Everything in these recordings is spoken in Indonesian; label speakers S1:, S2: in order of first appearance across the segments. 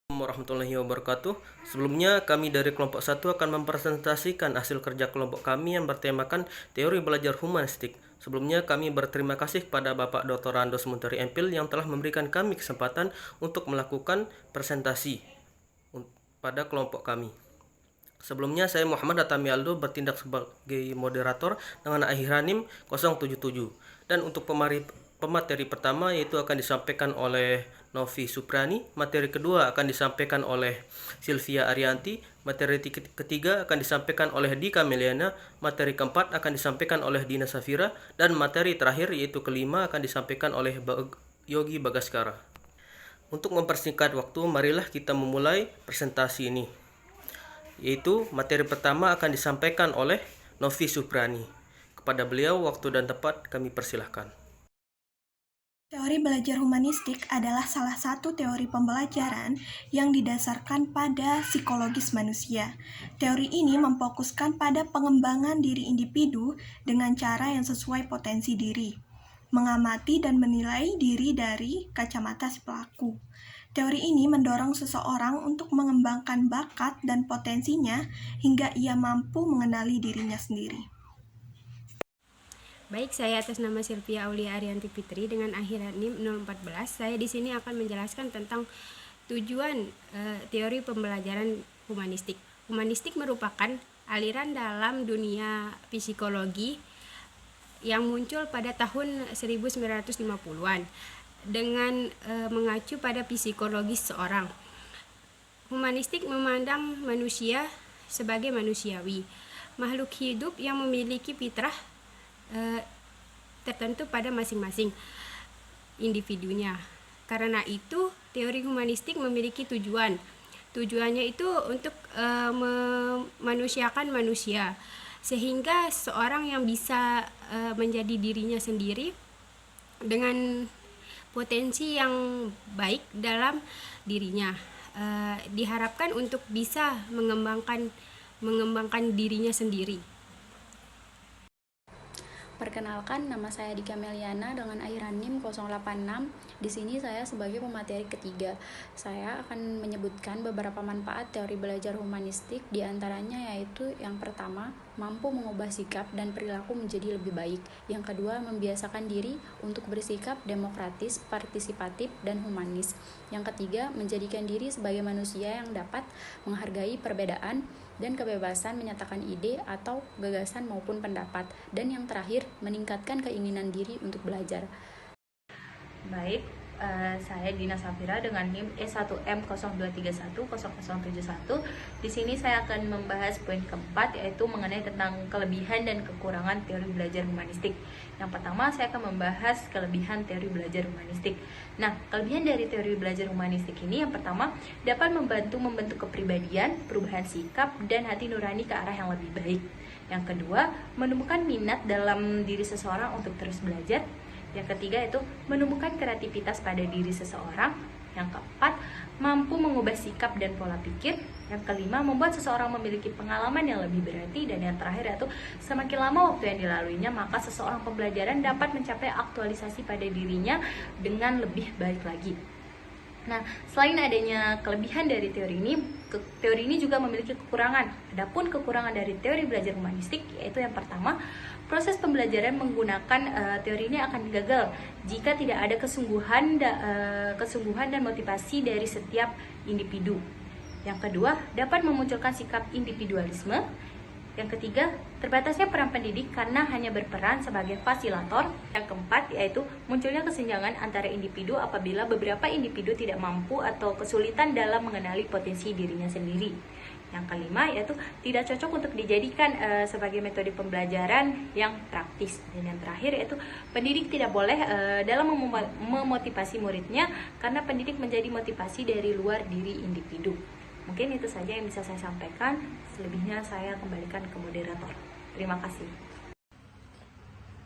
S1: Warahmatullahi wabarakatuh. Sebelumnya kami dari kelompok 1 akan mempresentasikan hasil kerja kelompok kami yang bertemakan teori belajar humanistik. Sebelumnya kami berterima kasih kepada Bapak Dr. Randos Muntari MPhil yang telah memberikan kami kesempatan untuk melakukan presentasi pada kelompok kami. Sebelumnya saya Muhammad Atami Aldo bertindak sebagai moderator dengan akhiranime 077. Dan untuk pemateri pertama yaitu akan disampaikan oleh Novi Suprani, materi kedua akan disampaikan oleh Sylvia Arianti, materi ketiga akan disampaikan oleh Dika Meliana, materi keempat akan disampaikan oleh Dina Safira, dan materi terakhir yaitu kelima akan disampaikan oleh Yogi Bagaskara. Untuk mempersingkat waktu, marilah kita memulai presentasi ini. Yaitu materi pertama akan disampaikan oleh Novi Suprani. Kepada beliau waktu dan tempat kami persilahkan.
S2: Teori belajar humanistik adalah salah satu teori pembelajaran yang didasarkan pada psikologis manusia. Teori ini memfokuskan pada pengembangan diri individu dengan cara yang sesuai potensi diri, mengamati dan menilai diri dari kacamata si pelaku. Teori ini mendorong seseorang untuk mengembangkan bakat dan potensinya hingga ia mampu mengenali dirinya sendiri.
S3: Baik, saya atas nama Sylvia Aulia Arianti Fitri dengan akhiran NIM 014. Saya di sini akan menjelaskan tentang tujuan teori pembelajaran humanistik. Humanistik merupakan aliran dalam dunia psikologi yang muncul pada tahun 1950-an dengan mengacu pada psikologis seorang. Humanistik memandang manusia sebagai manusiawi, makhluk hidup yang memiliki fitrah tertentu pada masing-masing individunya. Karena itu, teori humanistik memiliki tujuan. Tujuannya itu untuk memanusiakan manusia, sehingga seorang yang bisa menjadi dirinya sendiri dengan potensi yang baik dalam dirinya. Diharapkan untuk bisa mengembangkan dirinya sendiri.
S4: Perkenalkan, nama saya Dika Meliana dengan akhiran NIM 086. Di sini saya sebagai pemateri ketiga. Saya akan menyebutkan beberapa manfaat teori belajar humanistik, di antaranya yaitu yang pertama, mampu mengubah sikap dan perilaku menjadi lebih baik. Yang kedua, membiasakan diri untuk bersikap demokratis, partisipatif, dan humanis. Yang ketiga, menjadikan diri sebagai manusia yang dapat menghargai perbedaan dan kebebasan menyatakan ide atau gagasan maupun pendapat. Dan yang terakhir, meningkatkan keinginan diri untuk belajar.
S5: Baik, saya Dina Safira dengan NIM E1M02310071. Di sini saya akan membahas poin keempat, yaitu mengenai tentang kelebihan dan kekurangan teori belajar humanistik. Yang pertama, saya akan membahas kelebihan teori belajar humanistik. Nah, kelebihan dari teori belajar humanistik ini yang pertama, dapat membantu membentuk kepribadian, perubahan sikap, dan hati nurani ke arah yang lebih baik. Yang kedua, menemukan minat dalam diri seseorang untuk terus belajar. Yang ketiga itu menumbuhkan kreativitas pada diri seseorang. Yang keempat, mampu mengubah sikap dan pola pikir. Yang kelima, membuat seseorang memiliki pengalaman yang lebih berarti. Dan yang terakhir yaitu semakin lama waktu yang dilaluinya, maka seseorang pembelajaran dapat mencapai aktualisasi pada dirinya dengan lebih baik lagi. Nah, selain adanya kelebihan dari teori ini juga memiliki kekurangan. Adapun kekurangan dari teori belajar humanistik yaitu yang pertama, proses pembelajaran menggunakan teori ini akan gagal jika tidak ada kesungguhan dan motivasi dari setiap individu. Yang kedua, dapat memunculkan sikap individualisme. Yang ketiga, terbatasnya peran pendidik karena hanya berperan sebagai fasilitator. Yang keempat, yaitu munculnya kesenjangan antara individu apabila beberapa individu tidak mampu atau kesulitan dalam mengenali potensi dirinya sendiri. Yang kelima, yaitu tidak cocok untuk dijadikan sebagai metode pembelajaran yang praktis. Dan yang terakhir, yaitu pendidik tidak boleh dalam memotivasi muridnya karena pendidik menjadi motivasi dari luar diri individu. Mungkin itu saja yang bisa saya sampaikan. Selebihnya saya kembalikan ke moderator. Terima kasih.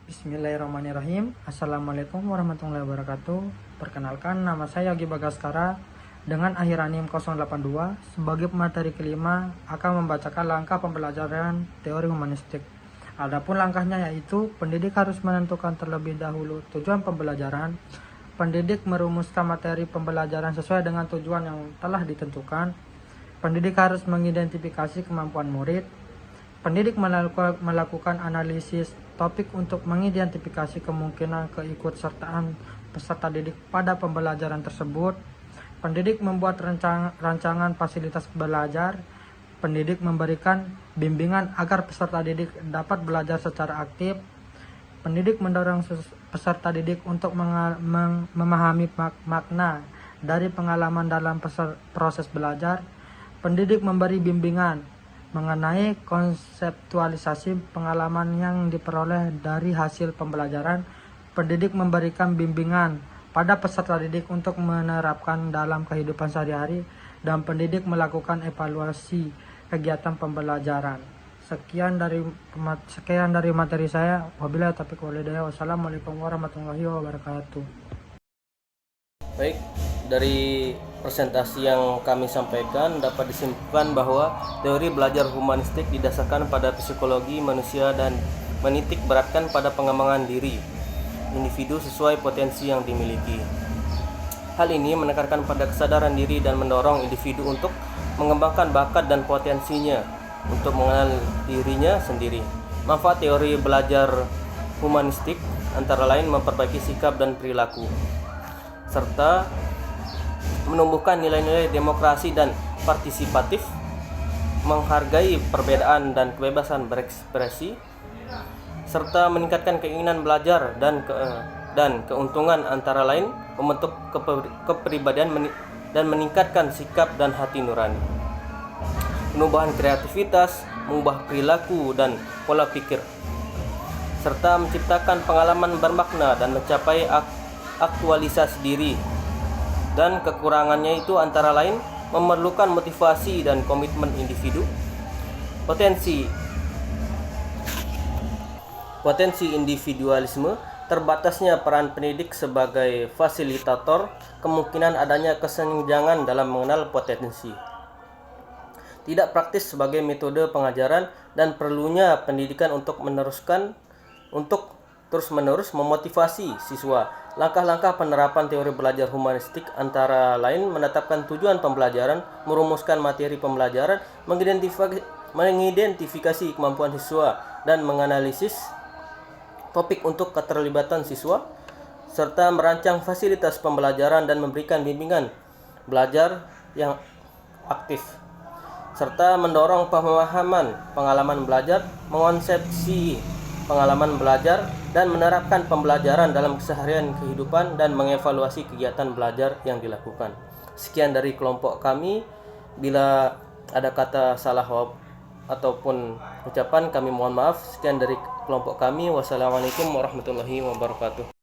S6: Bismillahirrahmanirrahim. Assalamualaikum warahmatullahi wabarakatuh. Perkenalkan, nama saya Yogi Bagaskara dengan akhiran NIM 082. Sebagai pemateri kelima akan membacakan langkah pembelajaran teori humanistik. Adapun langkahnya yaitu pendidik harus menentukan terlebih dahulu tujuan pembelajaran. Pendidik merumuskan materi pembelajaran sesuai dengan tujuan yang telah ditentukan. Pendidik harus mengidentifikasi kemampuan murid. Pendidik melakukan analisis topik untuk mengidentifikasi kemungkinan keikutsertaan peserta didik pada pembelajaran tersebut. Pendidik membuat rancangan fasilitas belajar. Pendidik memberikan bimbingan agar peserta didik dapat belajar secara aktif. Pendidik mendorong peserta didik untuk memahami makna dari pengalaman dalam proses belajar. Pendidik memberi bimbingan mengenai konseptualisasi pengalaman yang diperoleh dari hasil pembelajaran. Pendidik memberikan bimbingan pada peserta didik untuk menerapkan dalam kehidupan sehari-hari, dan pendidik melakukan evaluasi kegiatan pembelajaran. Sekian dari materi saya. Wabillahi taufiq wal hidayah. Wassalamualaikum warahmatullahi wabarakatuh.
S1: Baik, dari presentasi yang kami sampaikan dapat disimpulkan bahwa teori belajar humanistik didasarkan pada psikologi manusia dan menitik beratkan pada pengembangan diri individu sesuai potensi yang dimiliki. Hal ini menekankan pada kesadaran diri dan mendorong individu untuk mengembangkan bakat dan potensinya untuk mengenal dirinya sendiri. Manfaat teori belajar humanistik antara lain memperbaiki sikap dan perilaku, serta menumbuhkan nilai-nilai demokrasi dan partisipatif, menghargai perbedaan dan kebebasan berekspresi, serta meningkatkan keinginan belajar dan keuntungan antara lain membentuk kepribadian dan meningkatkan sikap dan hati nurani, penubuhan kreativitas, mengubah perilaku dan pola pikir, serta menciptakan pengalaman bermakna dan mencapai aktualisasi diri. Dan kekurangannya itu antara lain memerlukan motivasi dan komitmen individu, potensi individualisme, terbatasnya peran pendidik sebagai fasilitator, kemungkinan adanya kesenjangan dalam mengenal potensi, tidak praktis sebagai metode pengajaran, dan perlunya pendidikan untuk terus-menerus memotivasi siswa. Langkah-langkah penerapan teori belajar humanistik antara lain menetapkan tujuan pembelajaran, merumuskan materi pembelajaran, mengidentifikasi kemampuan siswa, dan menganalisis topik untuk keterlibatan siswa, serta merancang fasilitas pembelajaran dan memberikan bimbingan belajar yang aktif, serta mendorong pemahaman pengalaman belajar, mengonsepsi pengalaman belajar, dan menerapkan pembelajaran dalam keseharian kehidupan, dan mengevaluasi kegiatan belajar yang dilakukan. Sekian dari kelompok kami. Bila ada kata salah ataupun ucapan, kami mohon maaf. Sekian dari kelompok kami. Wassalamualaikum warahmatullahi wabarakatuh.